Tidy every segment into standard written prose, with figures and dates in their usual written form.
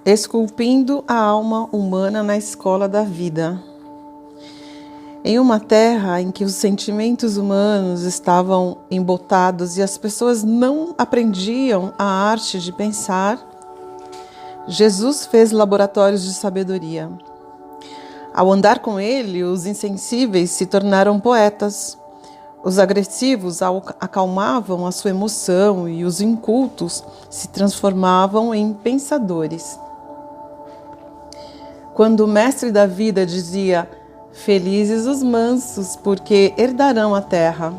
Esculpindo a alma humana na escola da vida. Em uma terra em que os sentimentos humanos estavam embotados e as pessoas não aprendiam a arte de pensar, Jesus fez laboratórios de sabedoria. Ao andar com ele, os insensíveis se tornaram poetas. Os agressivos acalmavam a sua emoção e os incultos se transformavam em pensadores. Quando o mestre da vida dizia: "Felizes os mansos, porque herdarão a terra",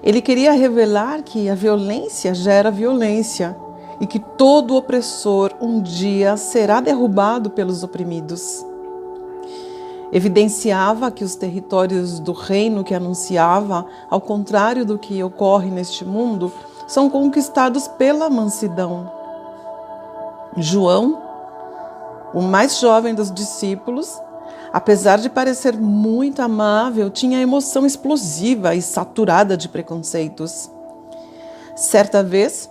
ele queria revelar que a violência gera violência e que todo opressor um dia será derrubado pelos oprimidos. Evidenciava que os territórios do reino que anunciava, ao contrário do que ocorre neste mundo, são conquistados pela mansidão. João, o mais jovem dos discípulos, apesar de parecer muito amável, tinha emoção explosiva e saturada de preconceitos. Certa vez,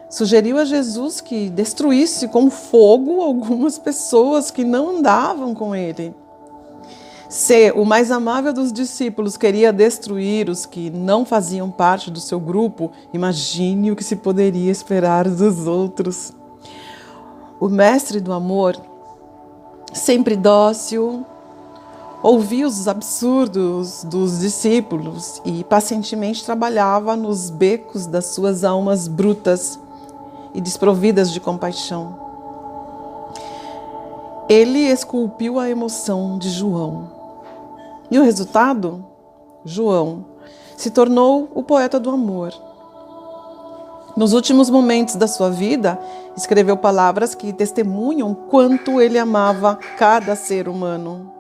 sugeriu a Jesus que destruísse com fogo algumas pessoas que não andavam com ele. Se o mais amável dos discípulos queria destruir os que não faziam parte do seu grupo, imagine o que se poderia esperar dos outros. O mestre do amor, sempre dócil, ouvia os absurdos dos discípulos e pacientemente trabalhava nos becos das suas almas brutas e desprovidas de compaixão. Ele esculpiu a emoção de João. E o resultado? João se tornou o poeta do amor. Nos últimos momentos da sua vida, escreveu palavras que testemunham quanto ele amava cada ser humano.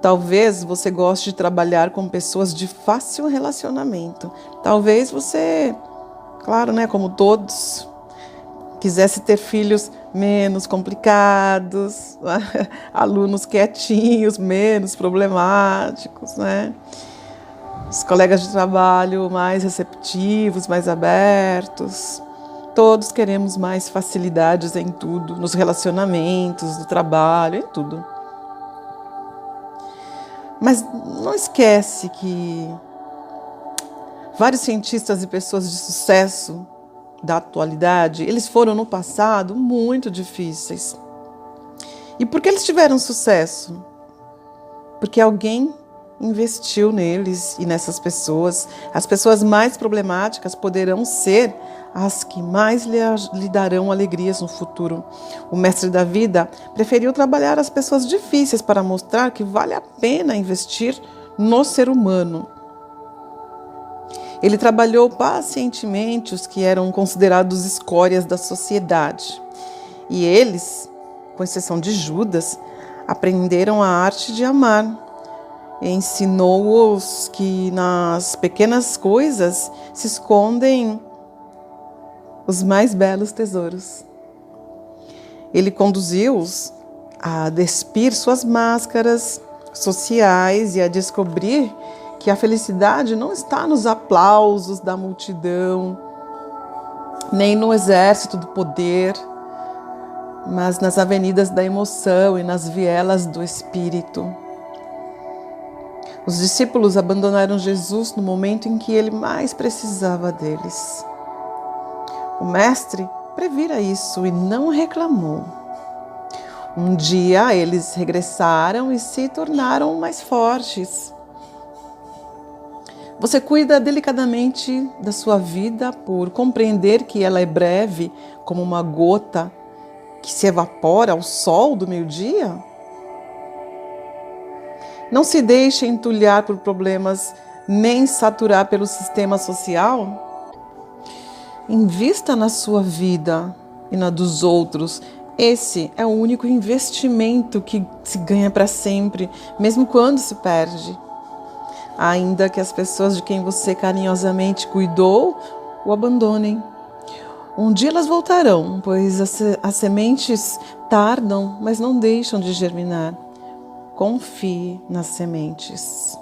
Talvez você goste de trabalhar com pessoas de fácil relacionamento. Talvez você, claro, como todos, quisesse ter filhos menos complicados, alunos quietinhos, menos problemáticos, Os colegas de trabalho mais receptivos, mais abertos. Todos queremos mais facilidades em tudo, nos relacionamentos, no trabalho, em tudo. Mas não esquece que vários cientistas e pessoas de sucesso da atualidade, eles foram no passado muito difíceis. E por que eles tiveram sucesso? Porque alguém investiu neles e nessas pessoas. As pessoas mais problemáticas poderão ser as que mais lhe darão alegrias no futuro. O mestre da vida preferiu trabalhar as pessoas difíceis para mostrar que vale a pena investir no ser humano. Ele trabalhou pacientemente os que eram considerados escórias da sociedade. E eles, com exceção de Judas, aprenderam a arte de amar. Ensinou-os que nas pequenas coisas se escondem os mais belos tesouros. Ele conduziu-os a despir suas máscaras sociais e a descobrir que a felicidade não está nos aplausos da multidão, nem no exército do poder, mas nas avenidas da emoção e nas vielas do espírito. Os discípulos abandonaram Jesus no momento em que ele mais precisava deles. O mestre previra isso e não reclamou. Um dia eles regressaram e se tornaram mais fortes. Você cuida delicadamente da sua vida por compreender que ela é breve, como uma gota que se evapora ao sol do meio-dia? Não se deixe entulhar por problemas, nem saturar pelo sistema social. Invista na sua vida e na dos outros. Esse é o único investimento que se ganha para sempre, mesmo quando se perde. Ainda que as pessoas de quem você carinhosamente cuidou o abandonem. Um dia elas voltarão, pois as sementes tardam, mas não deixam de germinar. Confie nas sementes.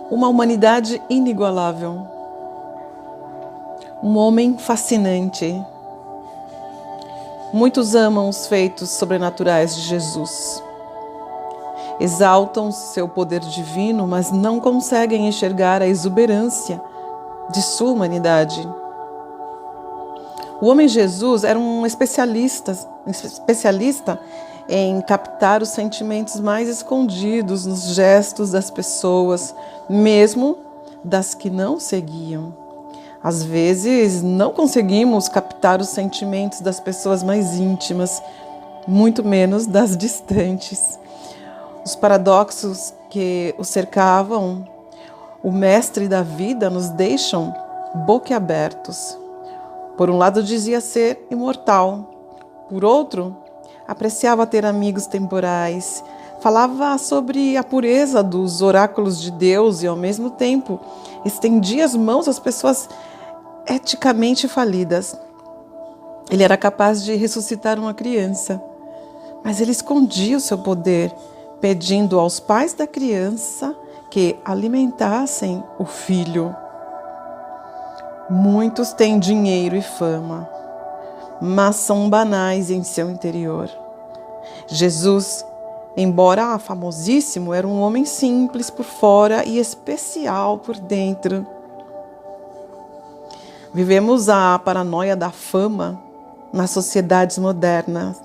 Uma humanidade inigualável. Um homem fascinante. Muitos amam os feitos sobrenaturais de Jesus. Exaltam seu poder divino, mas não conseguem enxergar a exuberância de sua humanidade. O homem Jesus era um especialista em captar os sentimentos mais escondidos nos gestos das pessoas, mesmo das que não seguiam. Às vezes, não conseguimos captar os sentimentos das pessoas mais íntimas, muito menos das distantes. Os paradoxos que o cercavam, o mestre da vida, nos deixam boquiabertos. Por um lado, dizia ser imortal. Por outro, apreciava ter amigos temporais. Falava sobre a pureza dos oráculos de Deus e, ao mesmo tempo, estendia as mãos às pessoas eticamente falidas. Ele era capaz de ressuscitar uma criança, mas ele escondia o seu poder, pedindo aos pais da criança que alimentassem o filho. Muitos têm dinheiro e fama, mas são banais em seu interior. Jesus, embora famosíssimo, era um homem simples por fora e especial por dentro. Vivemos a paranoia da fama nas sociedades moderna.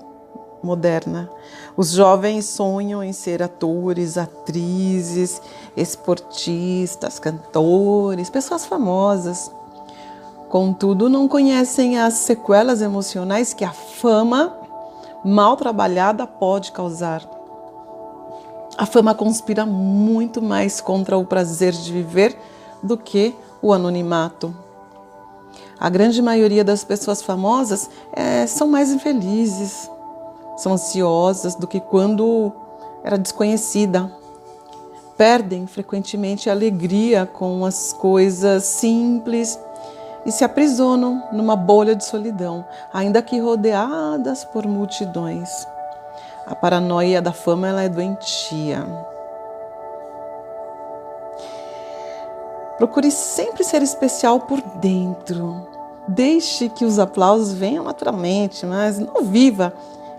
Os jovens sonham em ser atores, atrizes, esportistas, cantores, pessoas famosas. Contudo, não conhecem as sequelas emocionais que a fama mal trabalhada pode causar. A fama conspira muito mais contra o prazer de viver do que o anonimato. A grande maioria das pessoas famosas são mais infelizes, são ansiosas do que quando era desconhecida. Perdem frequentemente a alegria com as coisas simples e se aprisionam numa bolha de solidão, ainda que rodeadas por multidões. A paranoia da fama ela é doentia. Procure sempre ser especial por dentro. Deixe que os aplausos venham naturalmente, mas não viva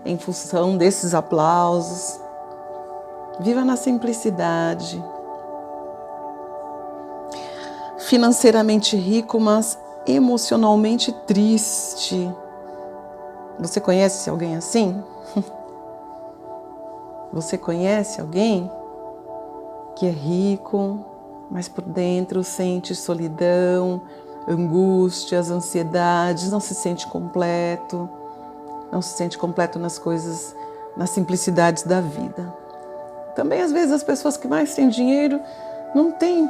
em função desses aplausos. Viva na simplicidade. Financeiramente rico, mas emocionalmente triste. Você conhece alguém assim? Você conhece alguém que é rico, mas por dentro sente solidão, angústias, ansiedades, não se sente completo, nas coisas, nas simplicidades da vida. Também, às vezes, as pessoas que mais têm dinheiro não têm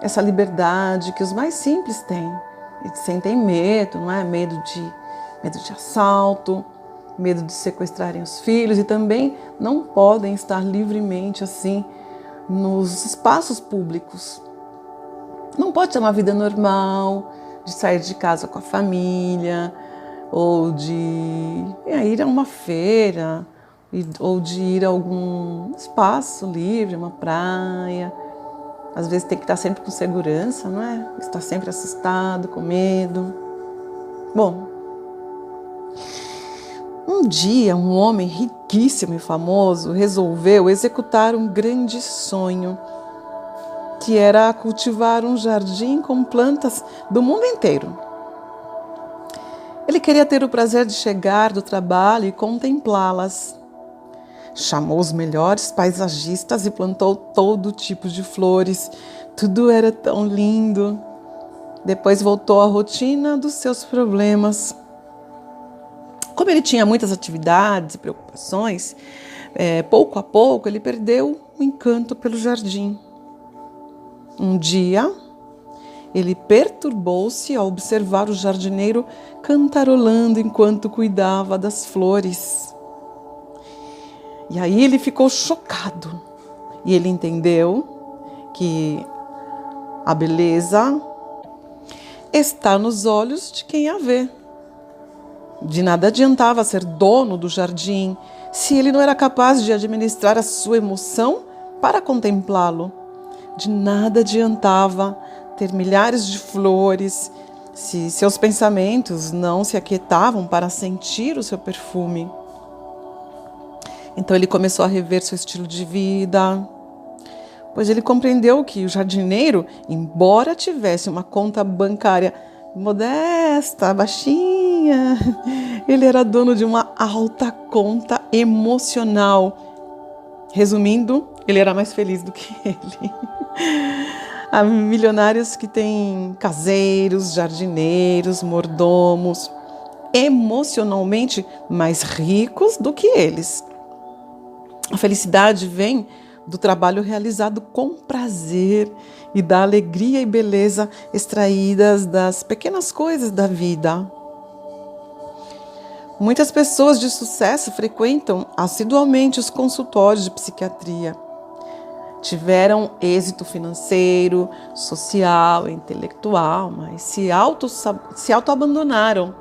essa liberdade que os mais simples têm. Eles sentem medo, não é? Medo de assalto, medo de sequestrarem os filhos e também não podem estar livremente assim nos espaços públicos. Não pode ter uma vida normal, de sair de casa com a família, ou de ir a uma feira, ou de ir a algum espaço livre, uma praia. Às vezes tem que estar sempre com segurança, não é? Está sempre assustado, com medo. Bom, um dia um homem riquíssimo e famoso resolveu executar um grande sonho, que era cultivar um jardim com plantas do mundo inteiro. Ele queria ter o prazer de chegar do trabalho e contemplá-las. Chamou os melhores paisagistas e plantou todo tipo de flores. Tudo era tão lindo. Depois voltou à rotina dos seus problemas. Como ele tinha muitas atividades e preocupações, pouco a pouco ele perdeu o encanto pelo jardim. Um dia, ele perturbou-se ao observar o jardineiro cantarolando enquanto cuidava das flores. E aí ele ficou chocado e ele entendeu que a beleza está nos olhos de quem a vê. De nada adiantava ser dono do jardim se ele não era capaz de administrar a sua emoção para contemplá-lo. De nada adiantava ter milhares de flores se seus pensamentos não se aquietavam para sentir o seu perfume. Então ele começou a rever seu estilo de vida, pois ele compreendeu que o jardineiro, embora tivesse uma conta bancária modesta, baixinha, ele era dono de uma alta conta emocional. Resumindo, ele era mais feliz do que ele. Há milionários que têm caseiros, jardineiros, mordomos, emocionalmente mais ricos do que eles. A felicidade vem do trabalho realizado com prazer e da alegria e beleza extraídas das pequenas coisas da vida. Muitas pessoas de sucesso frequentam assiduamente os consultórios de psiquiatria. Tiveram êxito financeiro, social, intelectual, mas se auto-abandonaram.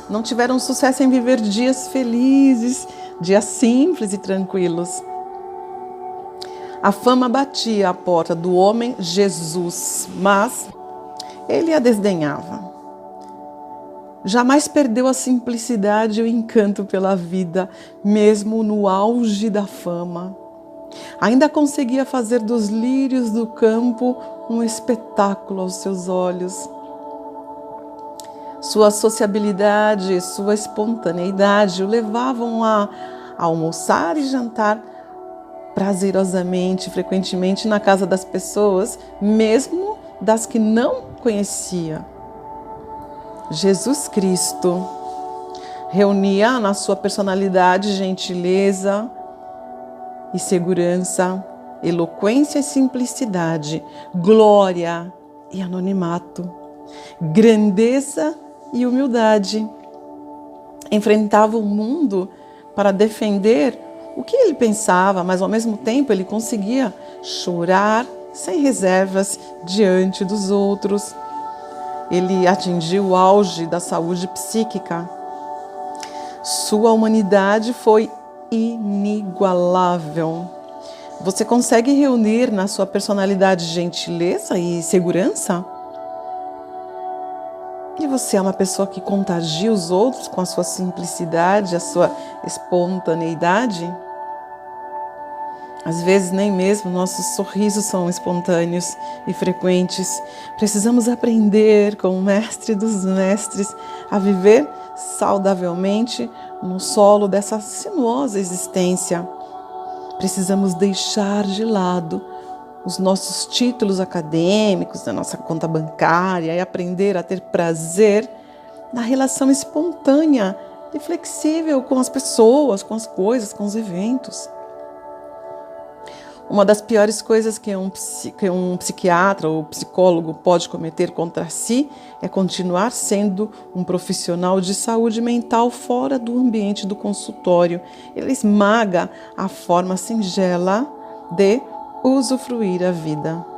Não tiveram sucesso em viver dias felizes, dias simples e tranquilos. A fama batia à porta do homem Jesus, mas ele a desdenhava. Jamais perdeu a simplicidade e o encanto pela vida, mesmo no auge da fama. Ainda conseguia fazer dos lírios do campo um espetáculo aos seus olhos. Sua sociabilidade e sua espontaneidade o levavam a almoçar e jantar prazerosamente, frequentemente na casa das pessoas, mesmo das que não conhecia. Jesus Cristo reunia na sua personalidade gentileza e segurança, eloquência e simplicidade, glória e anonimato, grandeza e humildade. Enfrentava o mundo para defender o que ele pensava, mas ao mesmo tempo ele conseguia chorar sem reservas diante dos outros. Ele atingiu o auge da saúde psíquica. Sua humanidade foi inigualável. Você consegue reunir na sua personalidade gentileza e segurança? E você é uma pessoa que contagia os outros com a sua simplicidade, a sua espontaneidade? Às vezes nem mesmo nossos sorrisos são espontâneos e frequentes. Precisamos aprender com o mestre dos mestres a viver saudavelmente no solo dessa sinuosa existência. Precisamos deixar de lado os nossos títulos acadêmicos, a nossa conta bancária e aprender a ter prazer na relação espontânea e flexível com as pessoas, com as coisas, com os eventos. Uma das piores coisas que um psiquiatra ou psicólogo pode cometer contra si é continuar sendo um profissional de saúde mental fora do ambiente do consultório. Ele esmaga a forma singela de usufruir a vida.